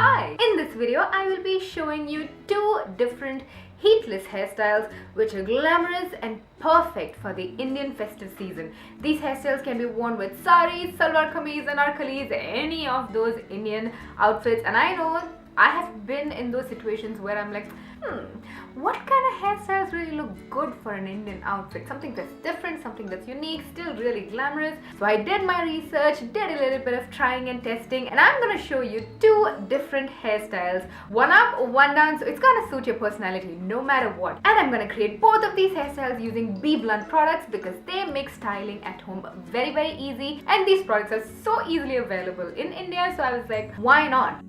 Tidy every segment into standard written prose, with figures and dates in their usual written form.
Hi! In this video, I will be showing you two different heatless hairstyles which are glamorous and perfect for the Indian festive season. These hairstyles can be worn with sarees, salwar, kameez, anarkales, any of those Indian outfits. And I know I have been in those situations where I'm like, what kind of hairstyles really look good for an Indian outfit? Something that's different, something that's unique, still really glamorous. So I did my research, did a little bit of trying and testing, and I'm gonna show you two different hairstyles. One up, one down, so it's gonna suit your personality no matter what. And I'm gonna create both of these hairstyles using BBLUNT products because they make styling at home very, very easy. And these products are so easily available in India, so I was like, why not?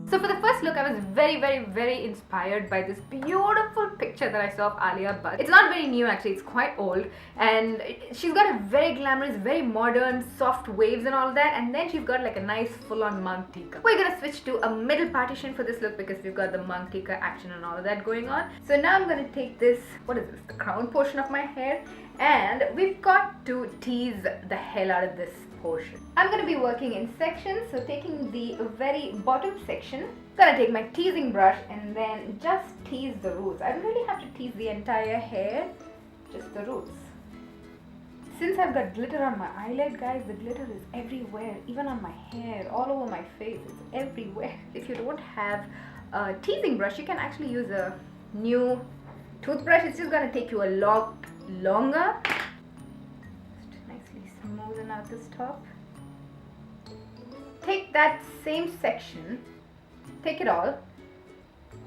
So for the first look, I was very inspired by this beautiful picture that I saw of Alia Bhatt. It's not very new actually, it's quite old, and she's got a very glamorous, very modern, soft waves and all that, and then she's got like a nice full-on monk tika. We're gonna switch to a middle partition for this look because we've got the monk tika action and all of that going on. So now I'm gonna take this, what is this, the crown portion of my hair, and we've got to tease the hell out of this portion. I'm going to be working in sections, so taking the very bottom section, gonna take my teasing brush and then just tease the roots. I don't really have to tease the entire hair, just the roots. Since I've got glitter on my eyelid, guys, the glitter is everywhere, even on my hair, all over my face, it's everywhere. If you don't have a teasing brush, you can actually use a new toothbrush. It's just gonna take you a lot longer. Smoothen out this top. Take that same section, take it all,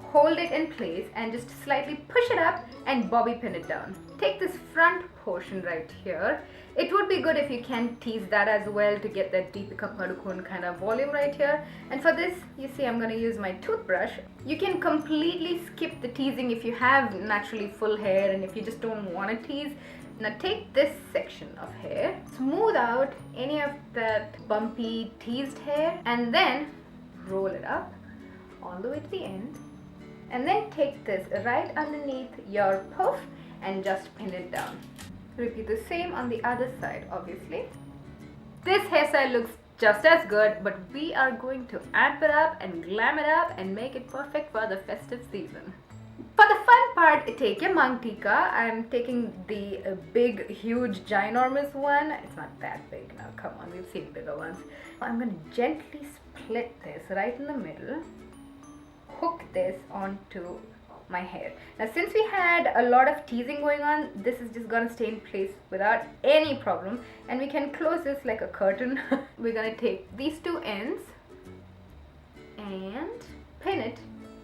hold it in place and just slightly push it up and bobby pin it down. Take this front portion right here. It would be good if you can tease that as well to get that Deepkia Padukone kind of volume right here. And for this, you see I'm going to use my toothbrush. You can completely skip the teasing if you have naturally full hair and if you just don't want to tease. Now take this section of hair, smooth out any of that bumpy teased hair and then roll it up all the way to the end, and then take this right underneath your puff and just pin it down. Repeat the same on the other side, obviously. This hairstyle looks just as good, but we are going to amp it up and glam it up and make it perfect for the festive season. For the fun part, take your monk tika. I'm taking the big, huge, ginormous one. It's not that big now, come on, we've seen bigger ones. I'm going to gently split this right in the middle, hook this onto my hair. Now since we had a lot of teasing going on, this is just going to stay in place without any problem, and we can close this like a curtain. We're going to take these two ends and pin it.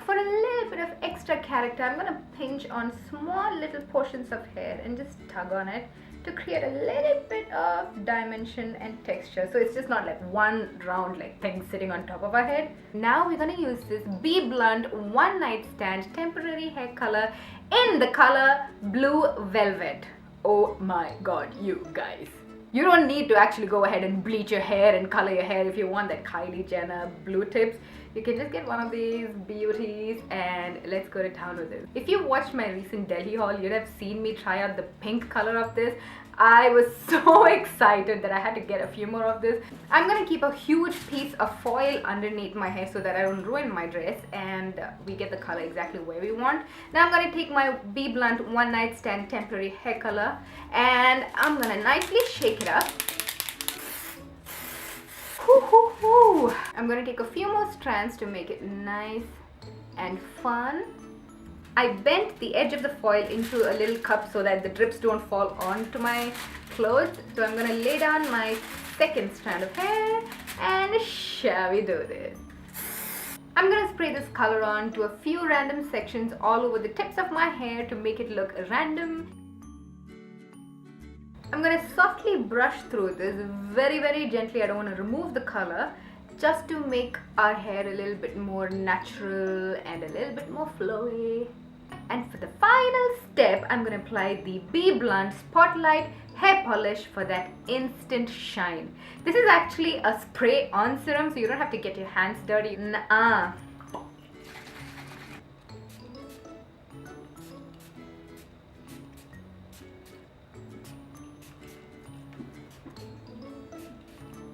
For a little bit of extra character, I'm going to pinch on small little portions of hair and just tug on it to create a little bit of dimension and texture. So it's just not like one round like thing sitting on top of our head. Now we're going to use this BBLUNT One Night Stand temporary hair color in the color Blue Velvet. Oh my god, you guys. You don't need to actually go ahead and bleach your hair and color your hair if you want that Kylie Jenner blue tips. You can just get one of these beauties and let's go to town with it. If you watched my recent Delhi haul, you'd have seen me try out the pink color of this. I was so excited that I had to get a few more of this. I'm going to keep a huge piece of foil underneath my hair so that I don't ruin my dress and we get the color exactly where we want. Now I'm going to take my BBLUNT One Night Stand temporary hair color and I'm going to nicely shake it up. I'm going to take a few more strands to make it nice and fun. I bent the edge of the foil into a little cup so that the drips don't fall onto my clothes. So I'm going to lay down my second strand of hair and shall we do this? I'm going to spray this color on to a few random sections all over the tips of my hair to make it look random. I'm going to softly brush through this very gently. I don't want to remove the color, just to make our hair a little bit more natural and a little bit more flowy. And for the final step, I'm going to apply the BBLUNT Spotlight Hair Polish for that instant shine. This is actually a spray-on serum, so you don't have to get your hands dirty. Nuh-uh.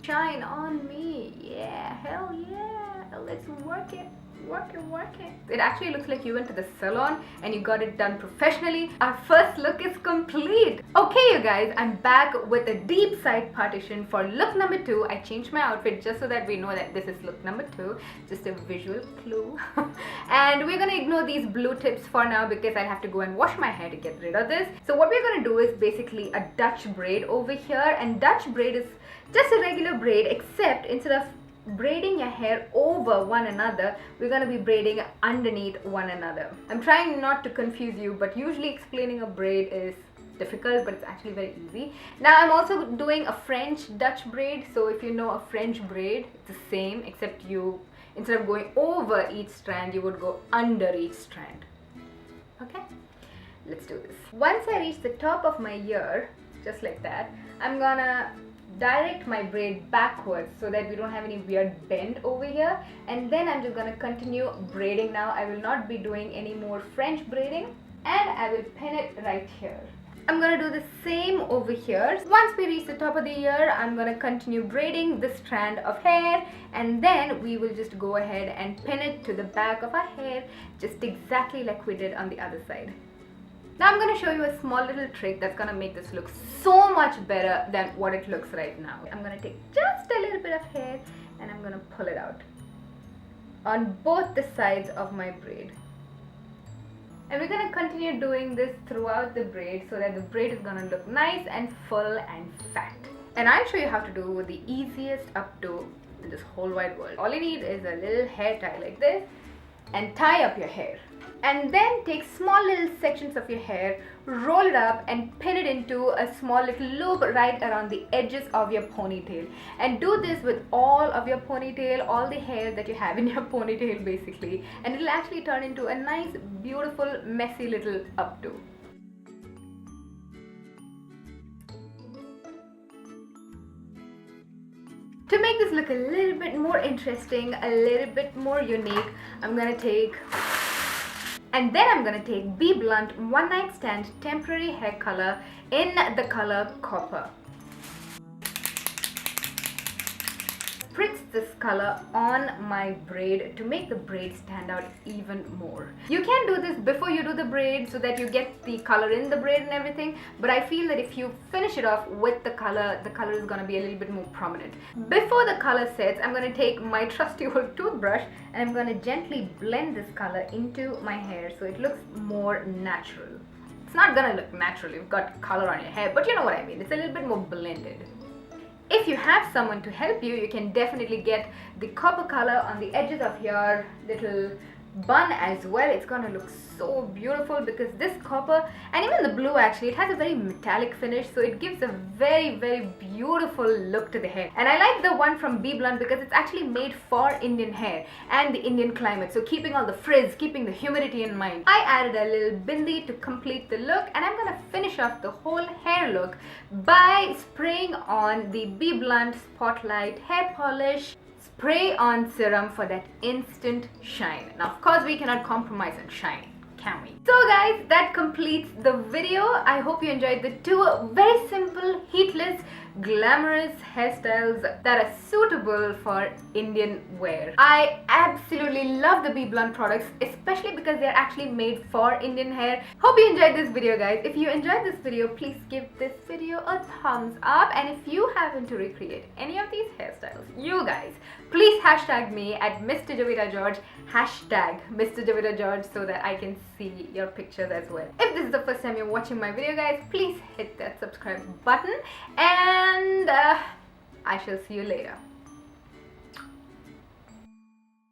shine on me. Yeah, hell yeah. Let's work it. Work it. It actually looks like you went to the salon and you got it done professionally. Our first look is complete. Okay, you guys, I'm back with a deep side partition for look number 2. I changed my outfit just so that we know that this is look number 2. Just a visual clue. And we're gonna ignore these blue tips for now because I'll have to go and wash my hair to get rid of this. So what we're gonna do is basically a Dutch braid over here, and Dutch braid is just a regular braid, except instead of braiding your hair over one another, we're going to be braiding underneath one another. I'm trying not to confuse you, but usually explaining a braid is difficult, but it's actually very easy. Now I'm also doing a French Dutch braid. So if you know a French braid, it's the same, except you, instead of going over each strand, you would go under each strand. Okay, let's do this. Once I reach the top of my ear, just like that, I'm gonna direct my braid backwards so that we don't have any weird bend over here, and then I'm just going to continue braiding. Now I will not be doing any more French braiding, and I will pin it right here. I'm going to do the same over here. Once we reach the top of the ear, I'm going to continue braiding this strand of hair, and then we will just go ahead and pin it to the back of our hair, just exactly like we did on the other side. Now I'm going to show you a small little trick that's going to make this look so much better than what it looks right now. I'm going to take just a little bit of hair and I'm going to pull it out on both the sides of my braid. And we're going to continue doing this throughout the braid so that the braid is going to look nice and full and fat. And I'll show you how to do the easiest updo in this whole wide world. All you need is a little hair tie like this and tie up your hair. And then take small little sections of your hair, roll it up and pin it into a small little loop right around the edges of your ponytail. And do this with all of your ponytail, all the hair that you have in your ponytail basically. And it will actually turn into a nice, beautiful, messy little updo. To make this look a little bit more interesting, a little bit more unique, I'm going to take BBLUNT One Night Stand Temporary Hair Color in the color Copper. Spritz this color on my braid to make the braid stand out even more. You can do this before you do the braid so that you get the color in the braid and everything, but I feel that if you finish it off with the color is going to be a little bit more prominent. Before the color sets, I'm going to take my trusty old toothbrush and I'm going to gently blend this color into my hair so it looks more natural. It's not going to look natural, you've got color on your hair, but you know what I mean, it's a little bit more blended. If you have someone to help you, you can definitely get the copper color on the edges of your little bun as well. It's gonna look so beautiful because this copper and even the blue, actually it has a very metallic finish, so it gives a very, very beautiful look to the hair. And I like the one from BBLUNT because it's actually made for Indian hair and the Indian climate, so keeping all the frizz, keeping the humidity in mind. I added a little bindi to complete the look, and I'm gonna finish off the whole hair look by spraying on the BBLUNT Spotlight hair polish. Spray on serum for that instant shine. Now of course we cannot compromise on shine, can we? So guys, that completes the video. I hope you enjoyed the two very simple, heatless, glamorous hairstyles that are suitable for Indian wear. I absolutely love the BBLUNT products, especially because they're actually made for Indian hair. Hope you enjoyed this video, guys. If you enjoyed this video, please give this video a thumbs up, and if you happen to recreate any of these hairstyles, you guys, please hashtag me at Mr. Javita George, hashtag Mr. Javita George, so that I can see your pictures as well. If this is the first time you're watching my video, guys, please hit that subscribe button, and I shall see you later.